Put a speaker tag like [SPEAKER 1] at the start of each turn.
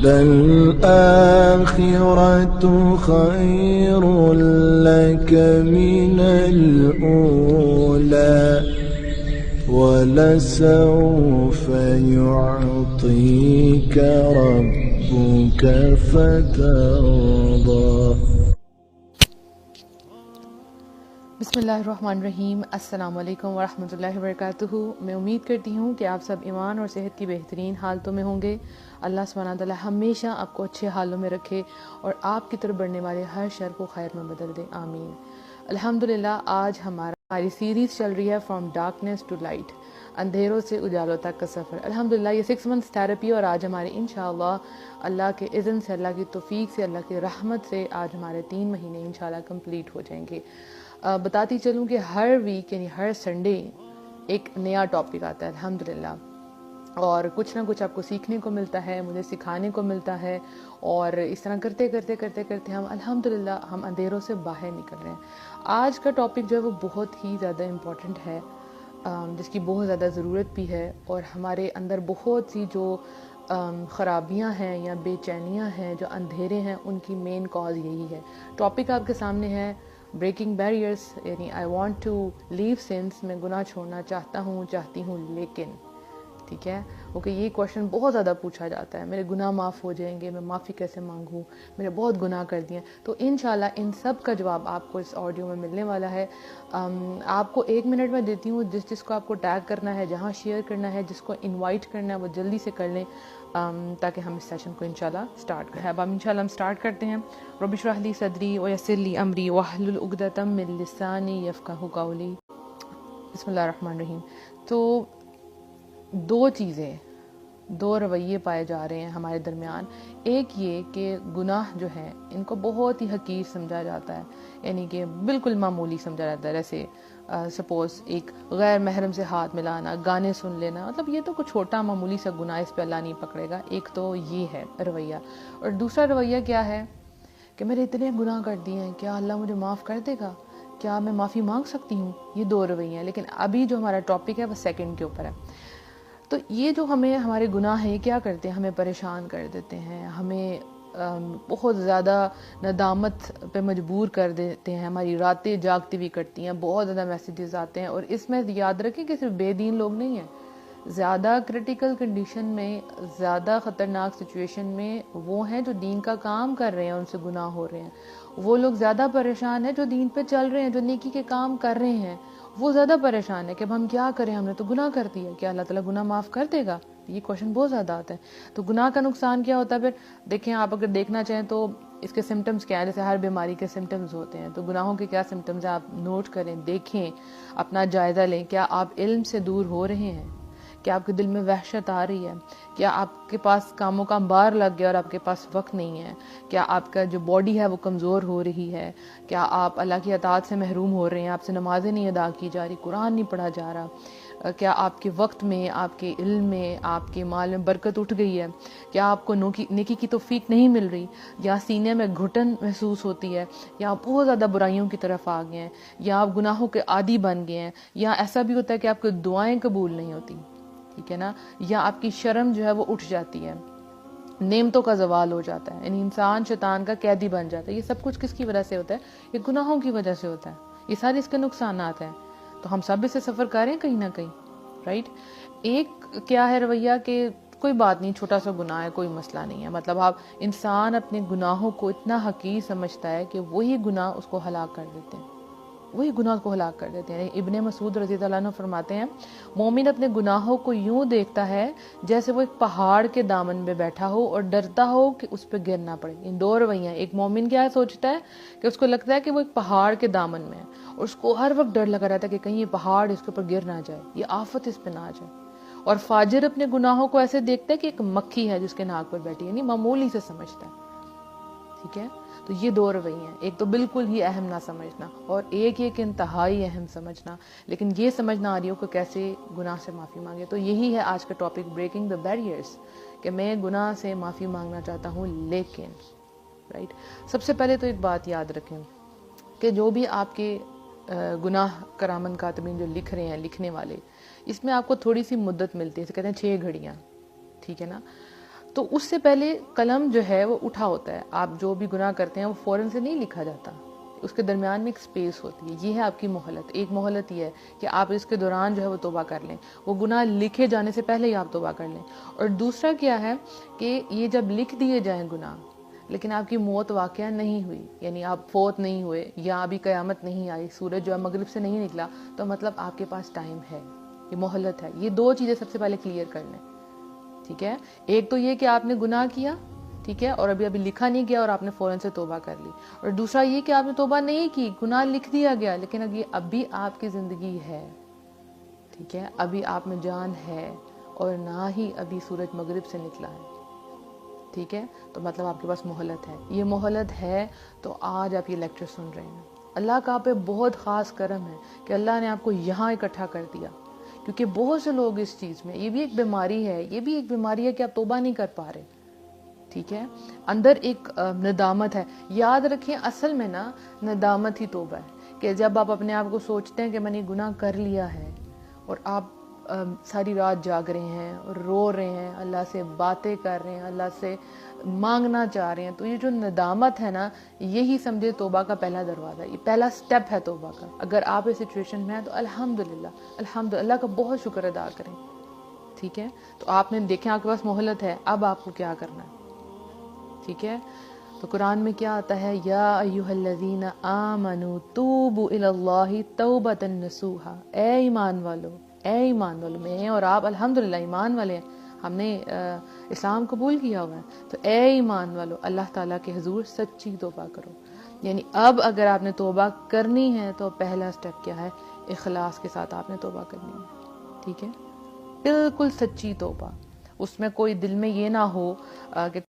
[SPEAKER 1] للآخرة خير لك من الأولى ولسوف يعطيك ربك فترضى.
[SPEAKER 2] بسم اللہ الرحمن الرحیم. السلام علیکم ورحمۃ اللہ وبرکاتہ. میں امید کرتی ہوں کہ آپ سب ایمان اور صحت کی بہترین حالتوں میں ہوں گے. اللہ سبحانہ تعالیٰ ہمیشہ آپ کو اچھے حالوں میں رکھے اور آپ کی طرف بڑھنے والے ہر شر کو خیر میں بدل دے. آمین. الحمدللہ آج ہماری سیریز چل رہی ہے فرام ڈارکنیس ٹو لائٹ، اندھیروں سے اجالوں تک کا سفر. الحمدللہ یہ 6 months تھراپی اور آج ہمارے انشاءاللہ اللہ کے اذن سے، اللہ کی توفیق سے، اللہ کی رحمت سے آج ہمارے 3 مہینے انشاءاللہ کمپلیٹ ہو جائیں گے. بتاتی چلوں کہ ہر ویک یعنی ہر سنڈے ایک نیا ٹاپک آتا ہے الحمدللہ، اور کچھ نہ کچھ آپ کو سیکھنے کو ملتا ہے، مجھے سکھانے کو ملتا ہے، اور اس طرح کرتے کرتے ہم الحمدللہ ہم اندھیروں سے باہر نکل رہے ہیں. آج کا ٹاپک جو ہے وہ بہت ہی زیادہ امپورٹنٹ ہے، جس کی بہت زیادہ ضرورت بھی ہے، اور ہمارے اندر بہت سی جو خرابیاں ہیں یا بے چینیاں ہیں، جو اندھیرے ہیں، ان کی مین کاز یہی ہے. ٹاپک آپ کے سامنے ہے بریکنگ بیریئرس، یعنی I want to leave sins, میں گناہ چھوڑنا چاہتی ہوں لیکن. ٹھیک ہے، اوکے. یہ کوشچن بہت زیادہ پوچھا جاتا ہے، میرے گناہ معاف ہو جائیں گے، میں معافی کیسے مانگوں، میں نے بہت گناہ کر دیے. تو انشاءاللہ ان سب کا جواب آپ کو اس آڈیو میں ملنے والا ہے. آپ کو 1 منٹ میں دیتی ہوں، جس کو آپ کو ٹیگ کرنا ہے، جہاں شیئر کرنا ہے، جس کو انوائٹ کرنا ہے وہ جلدی سے کر لیں، تاکہ ہم اس سیشن کو انشاءاللہ سٹارٹ کریں. اب ہم انشاءاللہ سٹارٹ کرتے ہیں. رب اشرح لی صدری ویسر لی امری واحلل عقدۃ من لسانی یفقہوا قولی. بسم اللہ الرحمن الرحیم. تو 2 چیزیں، 2 رویے پائے جا رہے ہیں ہمارے درمیان. ایک یہ کہ گناہ جو ہیں ان کو بہت ہی حقیر سمجھا جاتا ہے، یعنی کہ بالکل معمولی سمجھا جاتا ہے. جیسے سپوز ایک غیر محرم سے ہاتھ ملانا، گانے سن لینا، مطلب یہ تو کچھ چھوٹا معمولی سا گناہ، اس پہ اللہ نہیں پکڑے گا. ایک تو یہ ہے رویہ. اور دوسرا رویہ کیا ہے کہ میرے اتنے گناہ کر دیے ہیں، کیا اللہ مجھے معاف کر دے گا، کیا میں معافی مانگ سکتی ہوں. یہ 2 رویے ہیں. لیکن ابھی جو ہمارا ٹاپک ہے وہ سیکنڈ کے اوپر ہے. تو یہ جو ہمارے گناہ ہیں کیا کرتے ہیں، ہمیں پریشان کر دیتے ہیں، ہمیں بہت زیادہ ندامت پہ مجبور کر دیتے ہیں، ہماری راتیں جاگتی بھی کرتی ہیں، بہت زیادہ میسیجز آتے ہیں. اور اس میں یاد رکھیں کہ صرف بے دین لوگ نہیں ہیں، زیادہ کریٹیکل کنڈیشن میں، زیادہ خطرناک سچویشن میں وہ ہیں جو دین کا کام کر رہے ہیں، ان سے گناہ ہو رہے ہیں. وہ لوگ زیادہ پریشان ہیں جو دین پہ چل رہے ہیں، جو نیکی کے کام کر رہے ہیں، وہ زیادہ پریشان ہے کہ اب ہم کیا کریں، ہم نے تو گناہ کر دیا، کیا اللہ تعالیٰ گناہ معاف کر دے گا. یہ کوشچن بہت زیادہ آتا ہے. تو گناہ کا نقصان کیا ہوتا ہے پھر دیکھیں آپ، اگر دیکھنا چاہیں تو اس کے سمٹمز کیا ہیں. جیسے ہر بیماری کے سمٹمز ہوتے ہیں، تو گناہوں کے کیا سمٹمز ہیں آپ نوٹ کریں، دیکھیں، اپنا جائزہ لیں. کیا آپ علم سے دور ہو رہے ہیں؟ کیا آپ کے دل میں وحشت آ رہی ہے؟ کیا آپ کے پاس کاموں کا انبار لگ گیا اور آپ کے پاس وقت نہیں ہے؟ کیا آپ کا جو باڈی ہے وہ کمزور ہو رہی ہے؟ کیا آپ اللہ کی اطاعت سے محروم ہو رہے ہیں، آپ سے نمازیں نہیں ادا کی جا رہی، قرآن نہیں پڑھا جا رہا؟ کیا آپ کے وقت میں، آپ کے علم میں، آپ کے مال میں برکت اٹھ گئی ہے؟ کیا آپ کو نیکی کی توفیق نہیں مل رہی، یا سینے میں گھٹن محسوس ہوتی ہے، یا آپ بہت زیادہ برائیوں کی طرف آ گئے ہیں، یا آپ گناہوں کے عادی بن گئے ہیں، یا ایسا بھی ہوتا ہے کہ آپ کو دعائیں قبول نہیں ہوتی، ٹھیک ہے نا، یا آپ کی شرم جو ہے وہ اٹھ جاتی ہے، نعمتوں کا زوال ہو جاتا ہے، یعنی انسان شیطان کا قیدی بن جاتا ہے. یہ سب کچھ کس کی وجہ سے ہوتا ہے؟ یہ گناہوں کی وجہ سے ہوتا ہے. یہ سارے اس کے نقصانات ہیں. تو ہم سب اس سے سفر کریں کہیں نہ کہیں، رائٹ. ایک کیا ہے رویہ کہ کوئی بات نہیں، چھوٹا سا گناہ ہے، کوئی مسئلہ نہیں ہے. مطلب انسان اپنے گناہوں کو اتنا حقیر سمجھتا ہے کہ وہی گناہ اس کو ہلاک کر دیتے ہیں، وہی گناہ کو ہلاک کر دیتے ہیں. ابن مسعود رضی اللہ عنہ فرماتے ہیں، مومن اپنے گناہوں کو یوں دیکھتا ہے جیسے وہ ایک پہاڑ کے دامن میں بیٹھا ہو اور ڈرتا ہو کہ اس پہ گر نہ پڑے. ان 2 رویہ. ایک مومن کیا سوچتا ہے کہ اس کو لگتا ہے کہ وہ ایک پہاڑ کے دامن میں ہے، اور اس کو ہر وقت ڈر لگا رہتا ہے کہ کہیں یہ پہاڑ اس کے اوپر گر نہ جائے، یہ آفت اس پہ نہ آ جائے. اور فاجر اپنے گناہوں کو ایسے دیکھتا ہے کہ ایک مکھی ہے جس کے ناک پر بیٹھی ہے، یعنی معمولی سے سمجھتا ہے. ٹھیک ہے. تو یہ 2 رویے ہیں. ایک تو بالکل ہی اہم نہ سمجھنا، اور ایک انتہائی اہم سمجھنا. لیکن یہ سمجھنا آ رہی ہو کہ کیسے گناہ سے معافی مانگے. تو یہی ہے آج کا ٹاپک، بریکنگ دا بیریئرس، کہ میں گناہ سے معافی مانگنا چاہتا ہوں لیکن، رائٹ. سب سے پہلے تو ایک بات یاد رکھیں کہ جو بھی آپ کے گناہ کرامن کاتبین جو لکھ رہے ہیں، لکھنے والے، اس میں آپ کو تھوڑی سی مدت ملتی ہے، اسے کہتے ہیں 6 گھڑیاں. ٹھیک ہے نا. تو اس سے پہلے قلم جو ہے وہ اٹھا ہوتا ہے. آپ جو بھی گناہ کرتے ہیں وہ فوراً سے نہیں لکھا جاتا, اس کے درمیان میں ایک سپیس ہوتی ہے. یہ ہے آپ کی مہلت. ایک مہلت یہ ہے کہ آپ اس کے دوران جو ہے وہ توبہ کر لیں, وہ گناہ لکھے جانے سے پہلے ہی آپ توبہ کر لیں. اور دوسرا کیا ہے کہ یہ جب لکھ دیے جائیں گناہ لیکن آپ کی موت واقعہ نہیں ہوئی, یعنی آپ فوت نہیں ہوئے یا ابھی قیامت نہیں آئی, سورج جو ہے مغرب سے نہیں نکلا, تو مطلب آپ کے پاس ٹائم ہے, یہ مہلت ہے. یہ دو چیزیں سب سے پہلے کلیئر کر لیں, ٹھیک ہے. ایک تو یہ کہ آپ نے گناہ کیا, ٹھیک ہے, اور ابھی لکھا نہیں گیا اور آپ نے فوراً سے توبہ کر لی. اور دوسرا یہ کہ آپ نے توبہ نہیں کی, گناہ لکھ دیا گیا لیکن اب بھی آپ کی زندگی ہے, ٹھیک ہے, ابھی آپ میں جان ہے اور نہ ہی ابھی سورج مغرب سے نکلا ہے, ٹھیک ہے. تو مطلب آپ کے پاس مہلت ہے. یہ مہلت ہے تو آج آپ یہ لیکچر سن رہے ہیں. اللہ کا آپ پہ بہت خاص کرم ہے کہ اللہ نے آپ کو یہاں اکٹھا کر دیا, کیونکہ بہت سے لوگ اس چیز میں, یہ بھی ایک بیماری ہے, یہ بھی ایک بیماری ہے کہ آپ توبہ نہیں کر پا رہے, ٹھیک ہے. اندر ایک ندامت ہے. یاد رکھیں اصل میں نا ندامت ہی توبہ ہے, کہ جب آپ اپنے آپ کو سوچتے ہیں کہ میں نے گناہ کر لیا ہے اور آپ ساری رات جاگ رہے ہیں اور رو رہے ہیں, اللہ سے باتیں کر رہے ہیں, اللہ سے مانگنا چاہ رہے ہیں, تو یہ جو ندامت ہے نا, یہی سمجھے توبہ کا پہلا دروازہ, یہ پہلا سٹیپ ہے توبہ کا. اگر آپ اس سچویشن میں ہیں تو الحمدللہ اللہ کا بہت شکر ادا کریں, ٹھیک ہے. تو آپ نے دیکھیں آپ کے پاس مہلت ہے, اب آپ کو کیا کرنا ہے, ٹھیک ہے. تو قرآن میں کیا آتا ہے, یا ایھا الذین آمنوا توبوا الی اللہ توبۃ نصوحا, اے ایمان والو, اے ایمان والو, میں اور آپ الحمدللہ ایمان والے ہیں, ہم نے اسلام قبول کیا ہوا ہے, تو اے ایمان والو اللہ تعالیٰ کے حضور سچی توبہ کرو. یعنی اب اگر آپ نے توبہ کرنی ہے تو پہلا سٹیپ کیا ہے, اخلاص کے ساتھ آپ نے توبہ کرنی ہے, ٹھیک ہے, بالکل سچی توبہ. اس میں کوئی دل میں یہ نہ ہو کہ